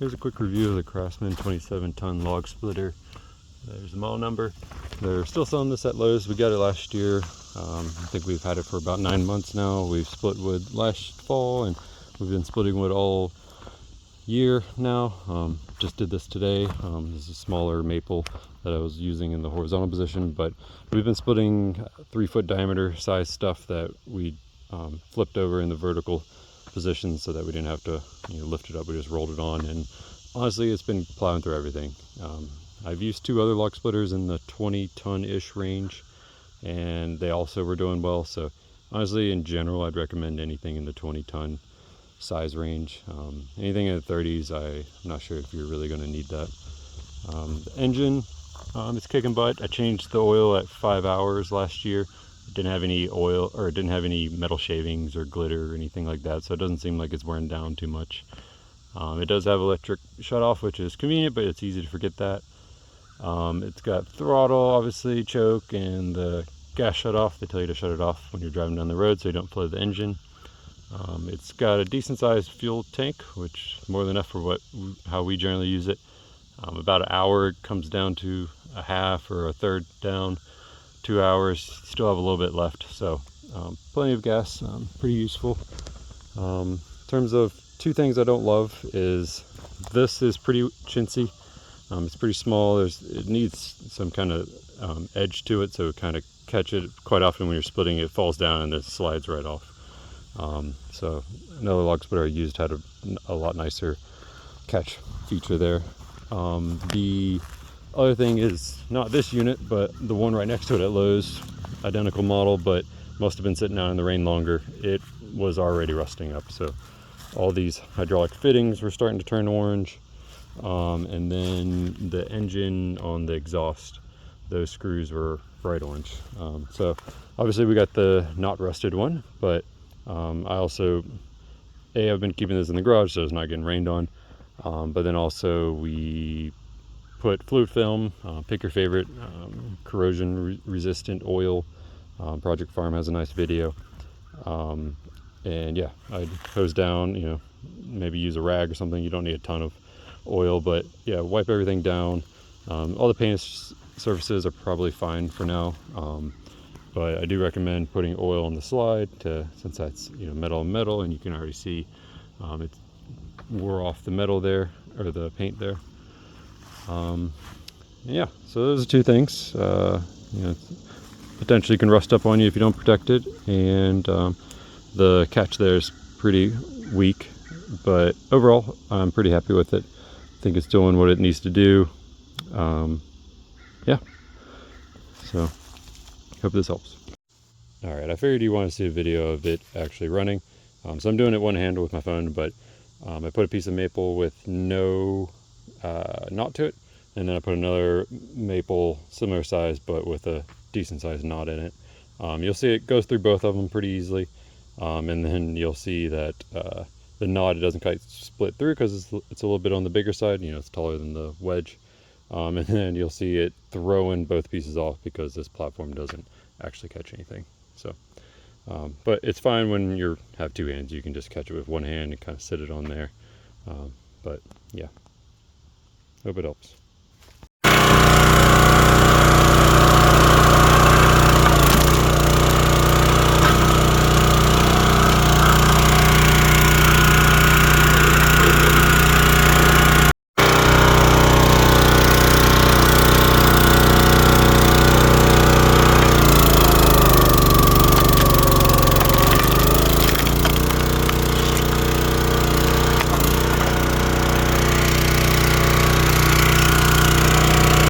Here's a quick review of the Craftsman 27-ton log splitter. There's the model number. They're still selling this at Lowe's. We got it last year. I think we've had it for about 9 months now. We've split wood last fall and we've been splitting wood all year now. Just did this today. This is a smaller maple that I was using in the horizontal position, but we've been splitting 3-foot diameter size stuff that we flipped over in the vertical position so that we didn't have to lift it up. We just rolled it on, and honestly it's been plowing through everything. I've used 2 other log splitters in the 20-ton-ish range and they also were doing well. So honestly, in general, I'd recommend anything in the 20-ton size range. Anything in the 30s, I'm not sure if you're really going to need that. The engine, it's kicking butt. I changed the oil at 5 hours last year. It didn't have any oil, or it didn't have any metal shavings or glitter or anything like that, so it doesn't seem like it's wearing down too much. It does have electric shut off, which is convenient, but it's easy to forget that. It's got throttle, obviously, choke, and the gas shut off. They tell you to shut it off when you're driving down the road so you don't flood the engine. It's got a decent sized fuel tank, which is more than enough for how we generally use it. About an hour it comes down to a half or a third down. 2 hours, still have a little bit left, so plenty of gas, pretty useful. In terms of 2 things I don't love is this is pretty chintzy. It's pretty small. It needs some kind of edge to it, so kind of catch it. Quite often when you're splitting, it falls down and it slides right off. So another log splitter I used had a lot nicer catch feature there. The other thing is not this unit, but the one right next to it at Lowe's, identical model, but must have been sitting out in the rain longer. It was already rusting up, so all these hydraulic fittings were starting to turn orange. And then the engine on the exhaust, those screws were bright orange. So obviously we got the not rusted one, but I also, I've been keeping this in the garage so it's not getting rained on. But then also we put fluid film, pick your favorite corrosion resistant oil. Project Farm has a nice video. And yeah, I'd hose down, maybe use a rag or something. You don't need a ton of oil, but yeah, wipe everything down. All the painted surfaces are probably fine for now, but I do recommend putting oil on the slide since that's metal on metal, and you can already see it wore off the metal there, or the paint there. Yeah, so those are 2 things. Potentially can rust up on you if you don't protect it, and the catch there is pretty weak, but overall I'm pretty happy with it. I think it's doing what it needs to do. Yeah, so hope this helps. All right, I figured you want to see a video of it actually running. So I'm doing it one handle with my phone, but I put a piece of maple with no knot to it, and then I put another maple similar size but with a decent sized knot in it. You'll see it goes through both of them pretty easily, and then you'll see that the knot, it doesn't quite split through because it's a little bit on the bigger side. It's taller than the wedge. And then you'll see it throwing both pieces off because this platform doesn't actually catch anything. So but it's fine when you have 2 hands. You can just catch it with one hand and kind of sit it on there. But yeah, hope it helps.